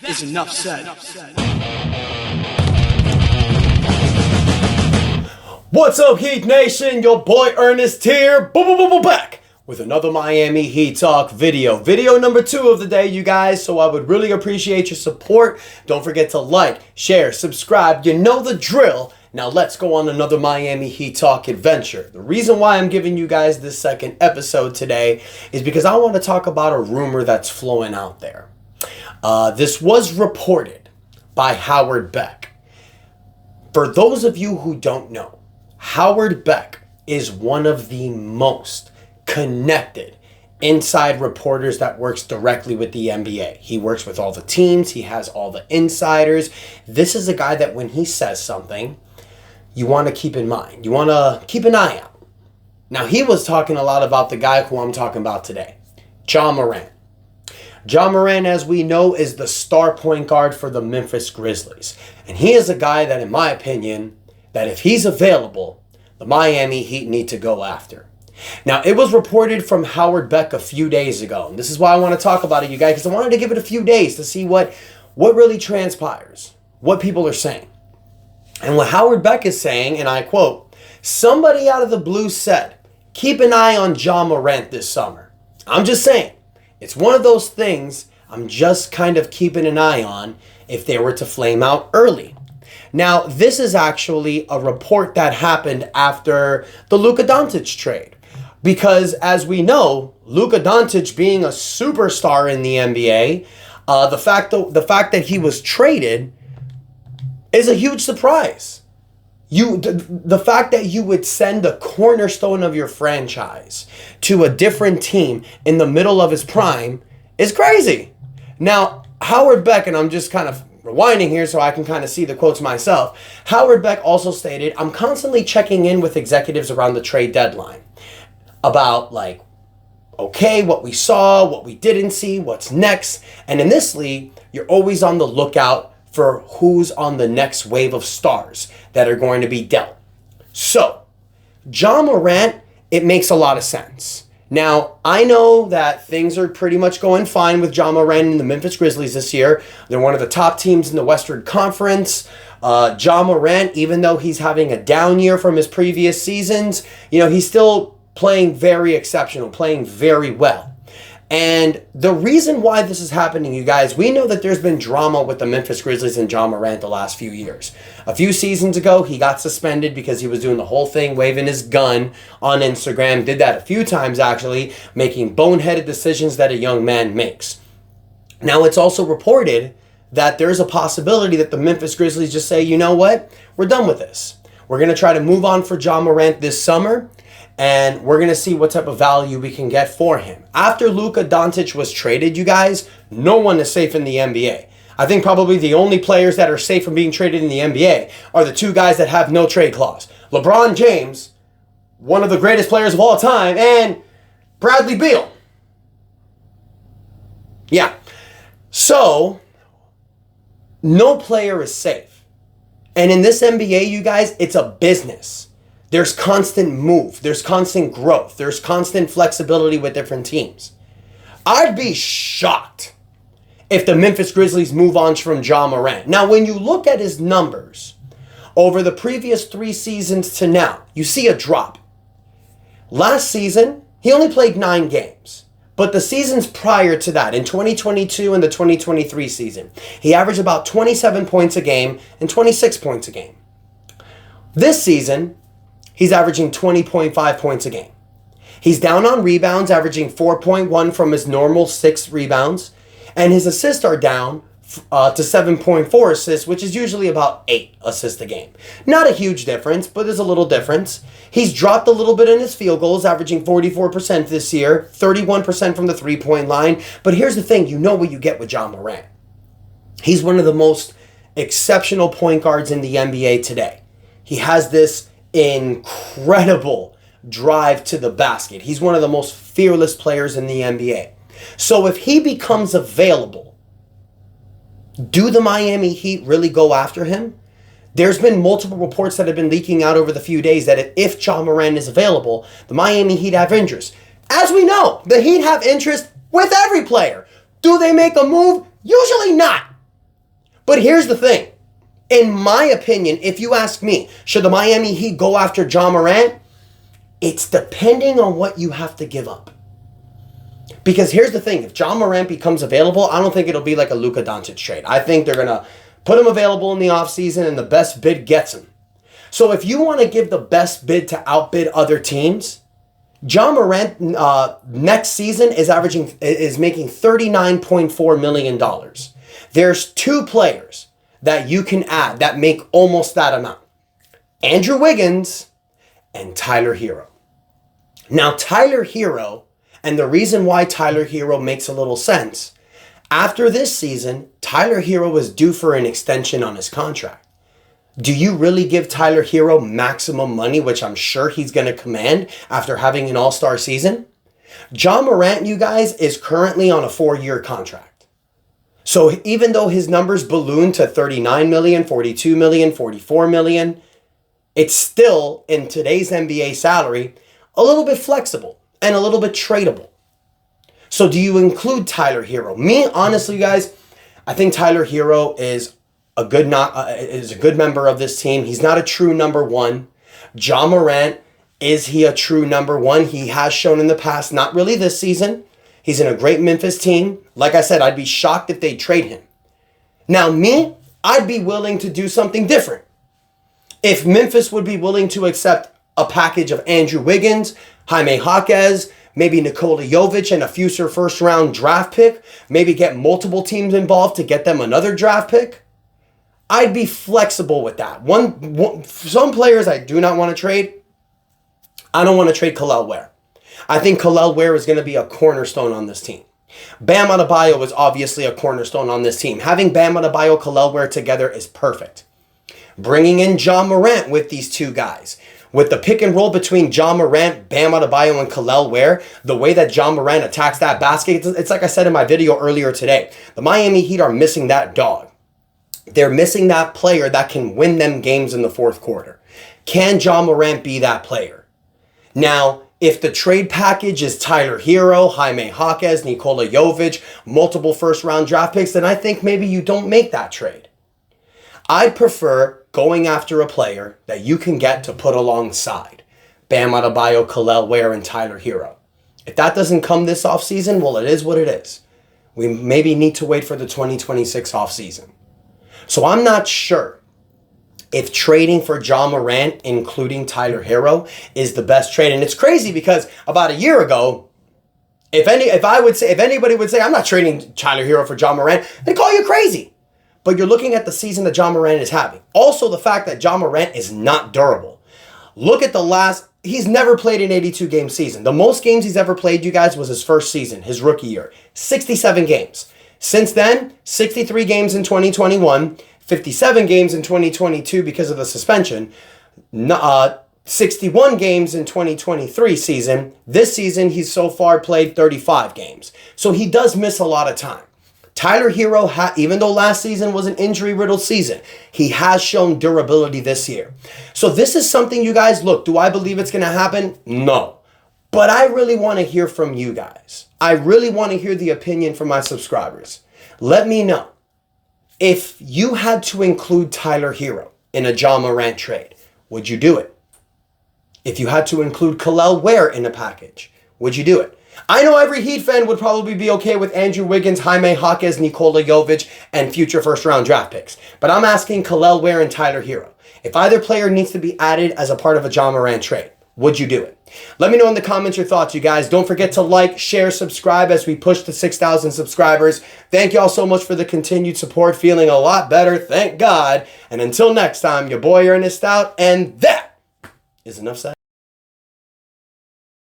is enough said. What's up, Heat Nation? Your boy Ernest here, back with another Miami Heat Talk video. Video number 2 of the day, you guys, so I would really appreciate your support. Don't forget to like, share, subscribe. You know the drill. Now let's go on another Miami Heat Talk adventure. The reason why I'm giving you guys this second episode today is because I want to talk about a rumor that's flowing out there. This was reported by Howard Beck. For those of you who don't know, Howard Beck is one of the most connected inside reporters that works directly with the NBA. He works with all the teams. He has all the insiders. This is a guy that when he says something, you want to keep in mind. You want to keep an eye out. Now, he was talking a lot about the guy who I'm talking about today, Ja Morant. Ja Morant, as we know, is the star point guard for the Memphis Grizzlies. And he is a guy that, in my opinion, that if he's available, the Miami Heat need to go after. Now, it was reported from Howard Beck a few days ago. And this is why I want to talk about it, you guys, because I wanted to give it a few days to see what really transpires, what people are saying. And what Howard Beck is saying, and I quote, "Somebody out of the blue said, keep an eye on Ja Morant this summer." I'm just saying, it's one of those things I'm just kind of keeping an eye on if they were to flame out early. Now, this is actually a report that happened after the Luka Doncic trade. Because as we know, Luka Doncic being a superstar in the NBA, the fact that he was traded is a huge surprise. The fact that you would send the cornerstone of your franchise to a different team in the middle of his prime is crazy. Now, Howard Beck, and I'm just kind of rewinding here so I can kind of see the quotes myself. Howard Beck also stated, "I'm constantly checking in with executives around the trade deadline about what we saw, what we didn't see, what's next. And in this league, you're always on the lookout for who's on the next wave of stars that are going to be dealt." So, Ja Morant, it makes a lot of sense. Now, I know that things are pretty much going fine with Ja Morant and the Memphis Grizzlies this year. They're one of the top teams in the Western Conference. Ja Morant, even though he's having a down year from his previous seasons, he's still playing very exceptional, playing very well. And the reason why this is happening, you guys, we know that there's been drama with the Memphis Grizzlies and Ja Morant the last few years. A few seasons ago, he got suspended because he was doing the whole thing, waving his gun on Instagram. Did that a few times, actually, making boneheaded decisions that a young man makes. Now, it's also reported that there's a possibility that the Memphis Grizzlies just say, you know what? We're done with this. We're going to try to move on for Ja Morant this summer. And we're going to see what type of value we can get for him. After Luka Doncic was traded, you guys, no one is safe in the NBA. I think probably the only players that are safe from being traded in the NBA are the two guys that have no trade clause. LeBron James, one of the greatest players of all time, and Bradley Beal. Yeah. So, no player is safe. And in this NBA, you guys, it's a business. There's constant move. There's constant growth. There's constant flexibility with different teams. I'd be shocked if the Memphis Grizzlies move on from Ja Morant. Now, when you look at his numbers over the previous 3 seasons to now, you see a drop. Last season, he only played 9 games. But the seasons prior to that, in 2022 and the 2023 season, he averaged about 27 points a game and 26 points a game. This season, he's averaging 20.5 points a game. He's down on rebounds, averaging 4.1 from his normal 6 rebounds. And his assists are down to 7.4 assists, which is usually about 8 assists a game. Not a huge difference, but there's a little difference. He's dropped a little bit in his field goals, averaging 44% this year, 31% from the 3-point line. But here's the thing, you know what you get with Ja Morant. He's one of the most exceptional point guards in the NBA today. He has this incredible drive to the basket. He's one of the most fearless players in the NBA. So if he becomes available, do the Miami Heat really go after him? There's been multiple reports that have been leaking out over the few days that if Ja Morant is available, the Miami Heat have interest. As we know, the Heat have interest with every player. Do they make a move? Usually not. But here's the thing. In my opinion, if you ask me, should the Miami Heat go after Ja Morant? It's depending on what you have to give up. Because here's the thing. If Ja Morant becomes available, I don't think it'll be like a Luka Doncic trade. I think they're going to put him available in the offseason and the best bid gets him. So if you want to give the best bid to outbid other teams, Ja Morant next season is making $39.4 million. There's two players that you can add that make almost that amount. Andrew Wiggins and Tyler Hero. Now, Tyler Hero, and the reason why Tyler Hero makes a little sense, after this season, Tyler Hero was due for an extension on his contract. Do you really give Tyler Hero maximum money, which I'm sure he's going to command after having an all-star season? Ja Morant, you guys, is currently on a 4-year contract. So even though his numbers balloon to 39 million, 42 million, 44 million, it's still, in today's NBA salary, a little bit flexible and a little bit tradable. So do you include Tyler Hero? Me, honestly, guys, I think Tyler Hero is a good member of this team. He's not a true number one. Ja Morant, is he a true number one? He has shown in the past, not really this season. He's in a great Memphis team. Like I said, I'd be shocked if they trade him. Now, me, I'd be willing to do something different. If Memphis would be willing to accept a package of Andrew Wiggins, Jaime Jaquez, maybe Nikola Jovic, and a future first-round draft pick, maybe get multiple teams involved to get them another draft pick, I'd be flexible with that. Some players I do not want to trade. I don't want to trade Kel'el Ware. I think Kel'el Ware is going to be a cornerstone on this team. Bam Adebayo is obviously a cornerstone on this team. Having Bam Adebayo, Kel'el Ware together is perfect. Bringing in Ja Morant with these two guys. With the pick and roll between Ja Morant, Bam Adebayo, and Kel'el Ware, the way that Ja Morant attacks that basket, it's like I said in my video earlier today. The Miami Heat are missing that dog. They're missing that player that can win them games in the fourth quarter. Can Ja Morant be that player? Now, if the trade package is Tyler Hero, Jaime Jaquez, Nikola Jovic, multiple first-round draft picks, then I think maybe you don't make that trade. I'd prefer going after a player that you can get to put alongside Bam Adebayo, Kel'el Ware, and Tyler Hero. If that doesn't come this offseason, well, it is what it is. We maybe need to wait for the 2026 offseason. So I'm not sure if trading for Ja Morant, including Tyler Hero, is the best trade. And it's crazy because about a year ago, if anybody would say, I'm not trading Tyler Hero for Ja Morant, they call you crazy. But you're looking at the season that Ja Morant is having. Also, the fact that Ja Morant is not durable. Look at he's never played an 82-game season. The most games he's ever played, you guys, was his first season, his rookie year. 67 games. Since then, 63 games in 2021, 57 games in 2022 because of the suspension, 61 games in 2023 season. This season, he's so far played 35 games. So he does miss a lot of time. Tyler Hero, even though last season was an injury-riddled season, he has shown durability this year. So this is something, you guys, look, do I believe it's going to happen? No. But I really want to hear from you guys. I really want to hear the opinion from my subscribers. Let me know. If you had to include Tyler Hero in a Ja Morant trade, would you do it? If you had to include Kel'el Ware in a package, would you do it? I know every Heat fan would probably be okay with Andrew Wiggins, Jaime Jaquez, Nikola Jovic, and future first-round draft picks. But I'm asking Kel'el Ware and Tyler Hero. If either player needs to be added as a part of a Ja Morant trade, would you do it? Let me know in the comments your thoughts, you guys. Don't forget to like, share, subscribe as we push to 6,000 subscribers. Thank you all so much for the continued support. Feeling a lot better, thank God. And until next time, your boy Ernest out, and that is enough said.